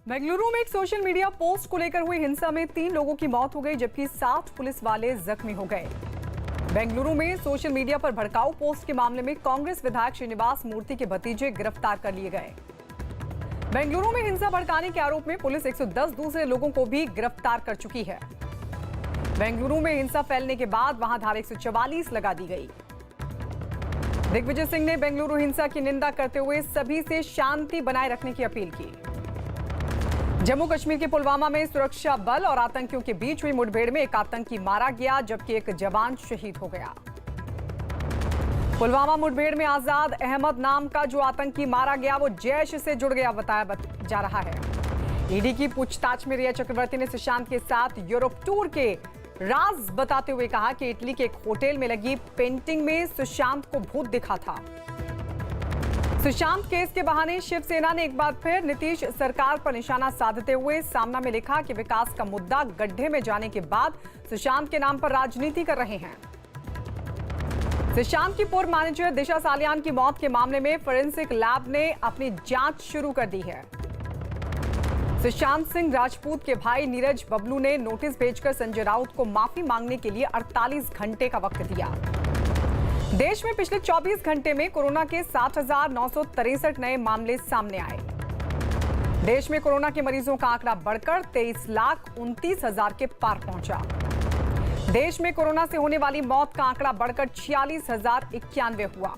बेंगलुरु में एक social media post को लेकर हुई हिंसा में 3 लोगों की मौत हो गई जबकि 7 पुलिस वाले जख्मी हो गए। बेंगलुरु में सोशल मीडिया पर भड़काऊ पोस्ट के मामले में कांग्रेस विधायक श्रीनिवास मूर्ति के भतीजे गिरफ्तार कर लिए गए। बेंगलुरु में हिंसा भड़काने के आरोप में पुलिस 110 दूसरे लोगों को भी गिरफ्तार कर चुकी है। बेंगलुरु में हिंसा फैलने के बाद वहां धारा 144 लगा दी गई। दिग्विजय सिंह ने बेंगलुरु हिंसा की निंदा करते हुए सभी से शांति बनाए रखने की अपील की। जम्मू कश्मीर के पुलवामा में सुरक्षा बल और आतंकियों के बीच हुई मुठभेड़ में एक आतंकी मारा गया जबकि एक जवान शहीद हो गया। पुलवामा मुठभेड़ में आजाद अहमद नाम का जो आतंकी मारा गया वो जैश से जुड़ गया बताया जा रहा है। ईडी की पूछताछ में रिया चक्रवर्ती ने सुशांत के साथ यूरोप टूर के राज बताते हुए कहा कि इटली के एक होटल में लगी पेंटिंग में सुशांत को भूत दिखा था। सुशांत केस के बहाने शिवसेना ने एक बार फिर नीतीश सरकार पर निशाना साधते हुए सामना में लिखा कि विकास का मुद्दा गड्ढे में जाने के बाद सुशांत के नाम पर राजनीति कर रहे हैं। सुशांत की पूर्व मैनेजर दिशा सालियान की मौत के मामले में फोरेंसिक लैब ने अपनी जांच शुरू कर दी है। सुशांत सिंह राजपूत के भाई नीरज बबलू ने नोटिस भेजकर संजय राउत को माफी मांगने के लिए 48 घंटे का वक्त दिया। देश में पिछले 24 घंटे में कोरोना के 60,963 नए मामले सामने आए। देश में कोरोना के मरीजों का आंकड़ा बढ़कर 23,29,000 के पार पहुंचा। देश में कोरोना से होने वाली मौत का आंकड़ा बढ़कर 46,091 हुआ।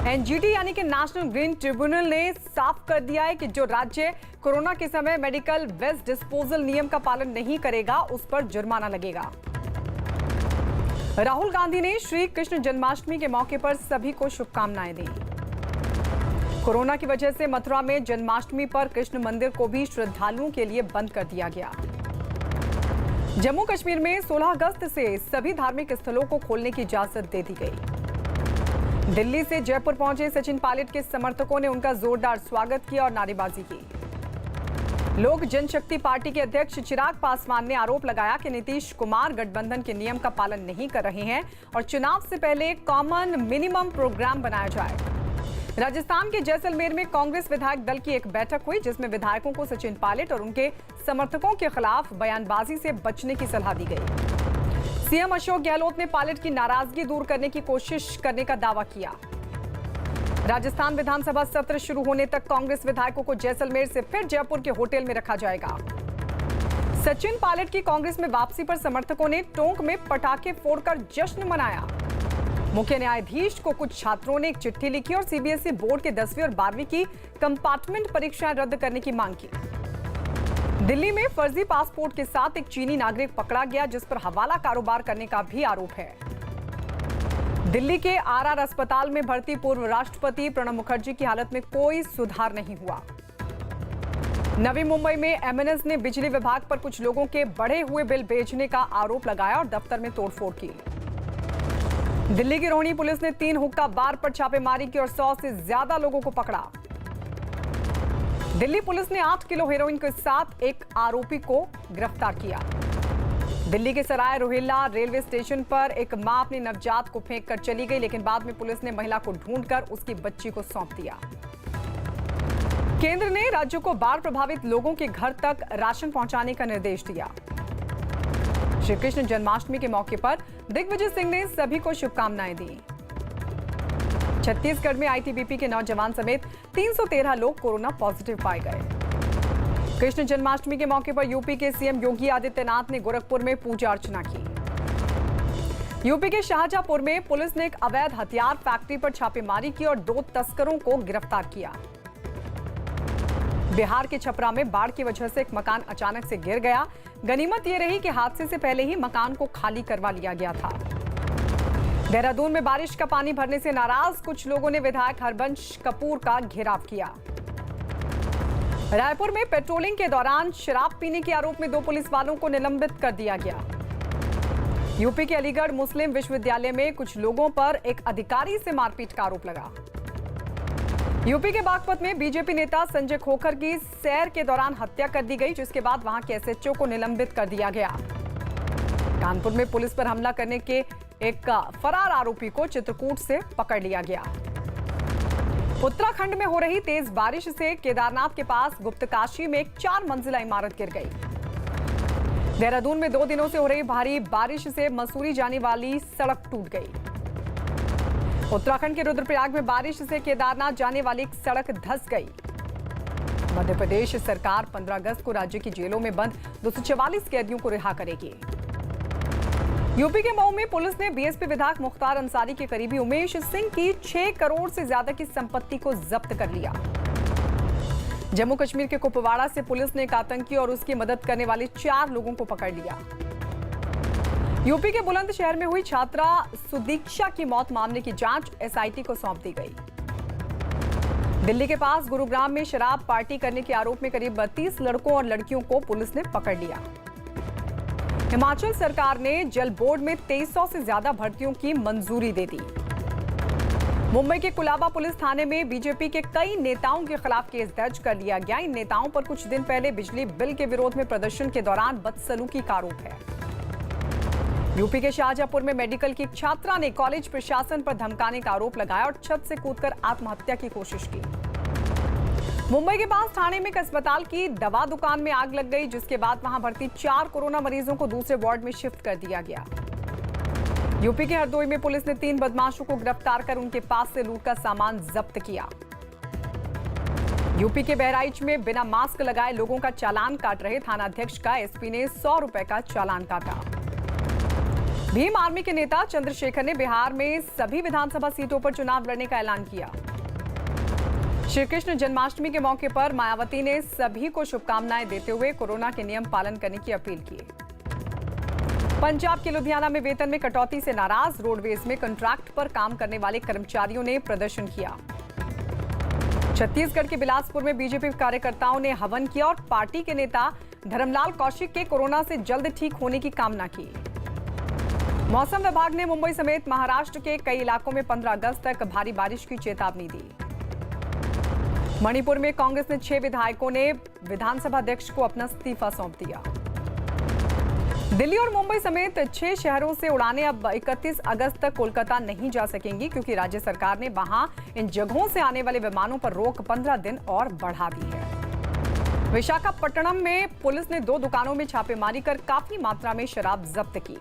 एनजीटी यानी कि नेशनल ग्रीन ट्रिब्यूनल ने साफ कर दिया है कि जो राज्य कोरोना के समय मेडिकल वेस्ट डिस्पोजल नियम का पालन नहीं करेगा उस पर जुर्माना लगेगा। राहुल गांधी ने श्री कृष्ण जन्माष्टमी के मौके पर सभी को शुभकामनाएं दी। कोरोना की वजह से मथुरा में जन्माष्टमी पर कृष्ण मंदिर को भी श्रद्धालुओं के लिए बंद कर दिया गया। जम्मू कश्मीर में 16 अगस्त से सभी धार्मिक स्थलों को खोलने की इजाजत दे दी गई। दिल्ली से जयपुर पहुंचे सचिन पायलट के समर्थकों ने उनका जोरदार स्वागत किया और नारेबाजी की। लोक जनशक्ति पार्टी के अध्यक्ष चिराग पासवान ने आरोप लगाया कि नीतीश कुमार गठबंधन के नियम का पालन नहीं कर रहे हैं और चुनाव से पहले कॉमन मिनिमम प्रोग्राम बनाया जाए। राजस्थान के जैसलमेर में कांग्रेस विधायक दल की एक बैठक हुई जिसमें विधायकों को सचिन पायलट और उनके समर्थकों के खिलाफ बयानबाजी से बचने की सलाह दी गई। सीएम अशोक गहलोत ने पायलट की नाराजगी दूर करने की कोशिश करने का दावा किया। राजस्थान विधानसभा सत्र शुरू होने तक कांग्रेस विधायकों को जैसलमेर से फिर जयपुर के होटल में रखा जाएगा। सचिन पायलट की कांग्रेस में वापसी पर समर्थकों ने टोंक में पटाखे फोड़कर जश्न मनाया। मुख्य न्यायाधीश को कुछ छात्रों ने एक चिट्ठी लिखी और सीबीएसई बोर्ड के 10वीं और 12वीं की कंपार्टमेंट परीक्षाएं रद्द करने की मांग की। दिल्ली में फर्जी पासपोर्ट के साथ एक चीनी नागरिक पकड़ा गया जिस पर हवाला कारोबार करने का भी आरोप है। दिल्ली के आरआर अस्पताल में भर्ती पूर्व राष्ट्रपति प्रणब मुखर्जी की हालत में कोई सुधार नहीं हुआ। नवी मुंबई में एमएनएस ने बिजली विभाग पर कुछ लोगों के बढ़े हुए बिल भेजने का आरोप लगाया और दफ्तर में तोड़फोड़ की। दिल्ली की रोहिणी पुलिस ने 3 हुक्का बार पर छापेमारी की और 100 से ज्यादा लोगों को पकड़ा। दिल्ली पुलिस ने 8 किलो हेरोइन के साथ एक आरोपी को गिरफ्तार किया। दिल्ली के सराय रोहिल्ला रेलवे स्टेशन पर एक मां अपनी नवजात को फेंक कर चली गई लेकिन बाद में पुलिस ने महिला को ढूंढकर उसकी बच्ची को सौंप दिया। केंद्र ने राज्यों को बाढ़ प्रभावित लोगों के घर तक राशन पहुंचाने का निर्देश दिया। श्री कृष्ण जन्माष्टमी के मौके पर दिग्विजय सिंह ने सभी को शुभकामनाएं दी। छत्तीसगढ़ में आईटीबीपी के 9 जवान समेत 313 लोग कोरोना पॉजिटिव पाए गए। कृष्ण जन्माष्टमी के मौके पर यूपी के सीएम योगी आदित्यनाथ ने गोरखपुर में पूजा अर्चना की। यूपी के शाहजहांपुर में पुलिस ने एक अवैध हथियार फैक्ट्री पर छापेमारी की और 2 तस्करों को गिरफ्तार किया। बिहार के छपरा में बाढ़ की वजह से एक मकान अचानक से गिर गया। गनीमत यह रही कि हादसे से पहले ही मकान को खाली करवा लिया गया था। देहरादून में बारिश का पानी भरने से नाराज कुछ लोगों ने विधायक हरबंश कपूर का घेराव किया। रायपुर में पेट्रोलिंग के दौरान शराब पीने के आरोप में 2 पुलिस वालों को निलंबित कर दिया गया। यूपी के अलीगढ़ मुस्लिम विश्वविद्यालय में कुछ लोगों पर एक अधिकारी से मारपीट का आरोप लगा। यूपी के बागपत में बीजेपी नेता संजय खोखर की सैर के दौरान हत्या कर दी गई जिसके बाद वहां के एसएचओ को निलंबित कर दिया गया। कानपुर में पुलिस पर हमला करने के एक फरार आरोपी को चित्रकूट से पकड़ लिया गया। उत्तराखंड में हो रही तेज बारिश से केदारनाथ के पास गुप्तकाशी में एक 4 मंजिला इमारत गिर गई। देहरादून में 2 दिनों से हो रही भारी बारिश से मसूरी जाने वाली सड़क टूट गई। उत्तराखंड के रुद्रप्रयाग में बारिश से केदारनाथ जाने वाली एक सड़क धंस गई। मध्य प्रदेश सरकार 15 अगस्त को राज्य की जेलों में बंद 244 कैदियों को रिहा करेगी। यूपी के मऊ में पुलिस ने बीएसपी विधायक मुख्तार अंसारी के करीबी उमेश सिंह की 6 करोड़ से ज्यादा की संपत्ति को जब्त कर लिया। जम्मू कश्मीर के कुपवाड़ा से पुलिस ने एक आतंकी और उसकी मदद करने वाले 4 लोगों को पकड़ लिया। यूपी के बुलंदशहर में हुई छात्रा सुदीक्षा की मौत मामले की जांच एसआईटी को सौंप दी गई। दिल्ली के पास गुरुग्राम में शराब पार्टी करने के आरोप में करीब 32 लड़कों और लड़कियों को पुलिस ने पकड़ लिया। हिमाचल सरकार ने जल बोर्ड में 2300 से ज्यादा भर्तियों की मंजूरी दे दी। मुंबई के कुलाबा पुलिस थाने में बीजेपी के कई नेताओं के खिलाफ केस दर्ज कर लिया गया। इन नेताओं पर कुछ दिन पहले बिजली बिल के विरोध में प्रदर्शन के दौरान बदसलूकी का आरोप है। यूपी के शाहजहांपुर में मेडिकल की एक छात्रा ने कॉलेज प्रशासन पर धमकाने का आरोप लगाया और छत से कूदकर आत्महत्या की कोशिश की। मुंबई के पास ठाणे में एक अस्पताल की दवा दुकान में आग लग गई, जिसके बाद वहां भर्ती 4 कोरोना मरीजों को दूसरे वार्ड में शिफ्ट कर दिया गया। यूपी के हरदोई में पुलिस ने 3 बदमाशों को गिरफ्तार कर उनके पास से लूट का सामान जब्त किया। यूपी के बहराइच में बिना मास्क लगाए लोगों का चालान काट रहे थानाध्यक्ष का एसपी ने 100 रुपए का चालान काटा। भीम आर्मी के नेता चंद्रशेखर ने बिहार में सभी विधानसभा सीटों पर चुनाव लड़ने का ऐलान किया। श्री कृष्ण जन्माष्टमी के मौके पर मायावती ने सभी को शुभकामनाएं देते हुए कोरोना के नियम पालन करने की अपील की। पंजाब के लुधियाना में वेतन में कटौती से नाराज रोडवेज में कॉन्ट्रैक्ट पर काम करने वाले कर्मचारियों ने प्रदर्शन किया। छत्तीसगढ़ के बिलासपुर में बीजेपी कार्यकर्ताओं ने हवन किया और पार्टी के नेता धर्मलाल कौशिक के कोरोना से जल्द ठीक होने की कामना की। मौसम विभाग ने मुंबई समेत महाराष्ट्र के कई इलाकों में 15 अगस्त तक भारी बारिश की चेतावनी दी। मणिपुर में कांग्रेस ने 6 विधायकों ने विधानसभा अध्यक्ष को अपना इस्तीफा सौंप दिया। दिल्ली और मुंबई समेत 6 शहरों से उड़ानें अब 31 अगस्त तक कोलकाता नहीं जा सकेंगी, क्योंकि राज्य सरकार ने वहां इन जगहों से आने वाले विमानों पर रोक 15 दिन और बढ़ा दी है। विशाखापट्टनम में पुलिस ने 2 दुकानों में छापेमारी कर काफी मात्रा में शराब जब्त की।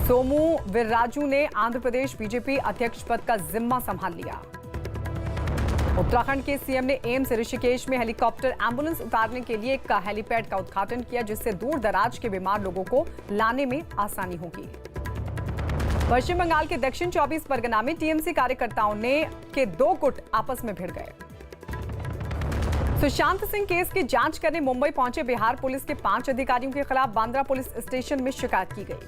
सोमू वीर्राजू ने आंध्र प्रदेश बीजेपी अध्यक्ष पद का जिम्मा संभाल लिया। उत्तराखंड के सीएम ने एम्स ऋषिकेश में हेलीकॉप्टर एम्बुलेंस उतारने के लिए एक हेलीपैड का उद्घाटन किया, जिससे दूर दराज के बीमार लोगों को लाने में आसानी होगी। पश्चिम बंगाल के दक्षिण 24 परगना में टीएमसी कार्यकर्ताओं के 2 गुट आपस में भिड़ गए। सुशांत सिंह केस की जांच करने मुंबई पहुंचे बिहार पुलिस के 5 अधिकारियों के खिलाफ बांद्रा पुलिस स्टेशन में शिकायत की गई।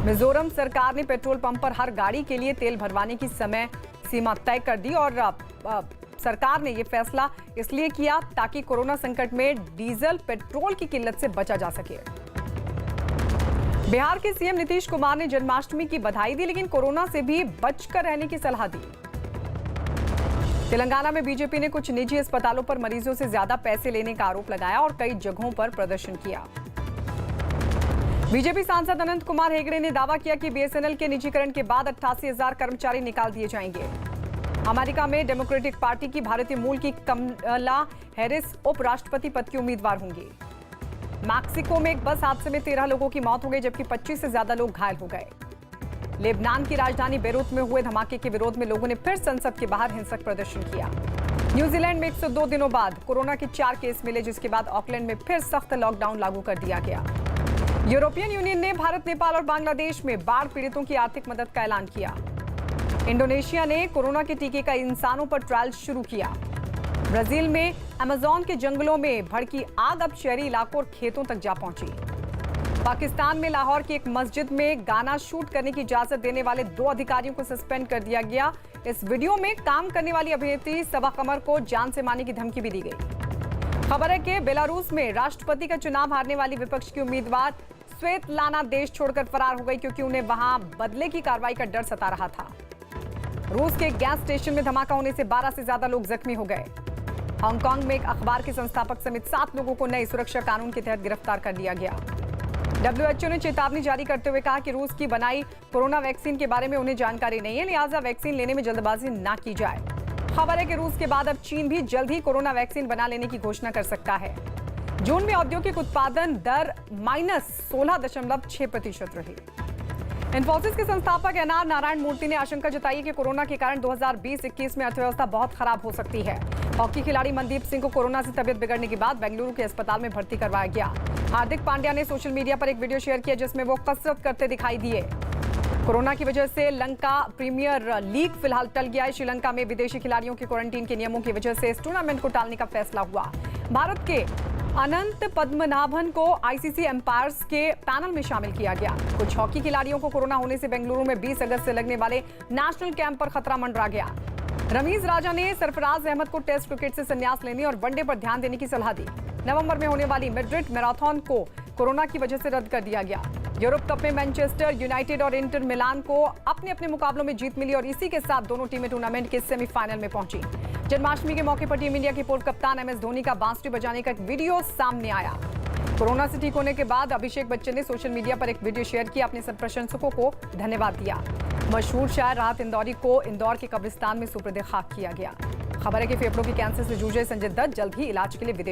मिजोरम सरकार ने पेट्रोल पंप पर हर गाड़ी के लिए तेल भरवाने की समय सीमा तय कर दी और सरकार ने यह फैसला इसलिए किया ताकि कोरोना संकट में डीजल पेट्रोल की किल्लत से बचा जा सके। बिहार के सीएम नीतीश कुमार ने जन्माष्टमी की बधाई दी, लेकिन कोरोना से भी बचकर रहने की सलाह दी। तेलंगाना में बीजेपी ने कुछ निजी अस्पतालों पर मरीजों से ज्यादा पैसे लेने का आरोप लगाया और कई जगहों पर प्रदर्शन किया। बीजेपी सांसद अनंत कुमार हेगड़े ने दावा किया कि बीएसएनएल के निजीकरण के बाद 88,000 कर्मचारी निकाल दिए जाएंगे। अमेरिका में डेमोक्रेटिक पार्टी की भारतीय मूल की कमला हैरिस उपराष्ट्रपति पद की उम्मीदवार होंगी। मैक्सिको में एक बस हादसे में 13 लोगों की मौत हो गई, जबकि 25 से ज्यादा लोग घायल हो गए। लेबनान की राजधानी बेरूत में हुए धमाके के विरोध में लोगों ने फिर संसद के बाहर हिंसक प्रदर्शन किया। न्यूजीलैंड में 102 दिनों बाद कोरोना के 4 केस मिले, जिसके बाद ऑकलैंड में फिर सख्त लॉकडाउन लागू कर दिया गया। यूरोपियन यूनियन ने भारत, नेपाल और बांग्लादेश में बाढ़ पीड़ितों की आर्थिक मदद का ऐलान किया। इंडोनेशिया ने कोरोना के टीके का इंसानों पर ट्रायल शुरू किया। ब्राजील में अमेज़न के जंगलों में भड़की आग अब शहरी इलाकों और खेतों तक जा पहुंची। पाकिस्तान में लाहौर की एक मस्जिद में गाना शूट करने की इजाजत देने वाले 2 अधिकारियों को सस्पेंड कर दिया गया। इस वीडियो में काम करने वाली अभिनेत्री सबा कमर को जान से मारने की धमकी भी दी गई। खबर है कि बेलारूस में राष्ट्रपति का चुनाव हारने वाली विपक्ष की उम्मीदवार स्वेतलाना देश छोड़कर फरार हो गई, क्योंकि उन्हें वहां बदले की कार्रवाई का डर सता रहा था। रूस के एक गैस स्टेशन में धमाका होने से 12 से ज्यादा लोग जख्मी हो गए। हांगकांग में एक अखबार के संस्थापक समेत 7 लोगों को नए सुरक्षा कानून के तहत गिरफ्तार कर लिया गया। WHO ने चेतावनी जारी करते हुए कहा कि रूस की बनाई कोरोना वैक्सीन के बारे में उन्हें जानकारी नहीं है, लिहाजा वैक्सीन लेने में जल्दबाजी ना की जाए। खबर है कि रूस के बाद अब चीन भी जल्द ही कोरोना वैक्सीन बना लेने की घोषणा कर सकता है। जून में औद्योगिक उत्पादन दर -16.6% रही। इन्फोसिस के संस्थापक एनआर नारायण मूर्ति ने आशंका जताई है कि कोरोना के कारण 2020-21 में अर्थव्यवस्था बहुत खराब हो सकती है। हॉकी खिलाड़ी मनदीप सिंह को कोरोना से तबियत बिगड़ने के बाद बेंगलुरु के अस्पताल में भर्ती करवाया गया। हार्दिक पांड्या ने सोशल मीडिया पर एक वीडियो शेयर किया जिसमें वो कसरत करते दिखाई दिए। कोरोना की वजह से लंका प्रीमियर लीग फिलहाल टल गया है। श्रीलंका में विदेशी खिलाड़ियों के क्वारंटीन के नियमों की वजह से इस टूर्नामेंट को टालने का फैसला हुआ। भारत के अनंत पद्मनाभन को आईसीसी एम्पायर्स के पैनल में शामिल किया गया। कुछ हॉकी खिलाड़ियों को कोरोना होने से बेंगलुरु में 20 अगस्त से लगने वाले नेशनल कैंप पर खतरा मंडरा गया। रमीज राजा ने सरफराज अहमद को टेस्ट क्रिकेट से संन्यास लेने और वनडे पर ध्यान देने की सलाह दी। नवंबर में होने वाली मैड्रिड मैराथन को कोरोना की वजह से रद्द कर दिया गया। यूरोप कप में मैनचेस्टर यूनाइटेड और इंटर मिलान को अपने अपने मुकाबलों में जीत मिली और इसी के साथ दोनों टीमें टूर्नामेंट के सेमीफाइनल में पहुंची। जन्माष्टमी के मौके पर टीम इंडिया के पूर्व कप्तान एमएस धोनी का बांसुरी बजाने का एक वीडियो सामने आया। कोरोना से ठीक होने के बाद अभिषेक बच्चन ने सोशल मीडिया पर एक वीडियो शेयर किया, अपने प्रशंसकों को धन्यवाद दिया। मशहूर शायर राहत इंदौरी को इंदौर के कब्रिस्तान में सुपुर्द खाक किया गया। खबर है कि फेफड़ों के कैंसर से जूझे संजय दत्त जल्द ही इलाज के लिए विदेश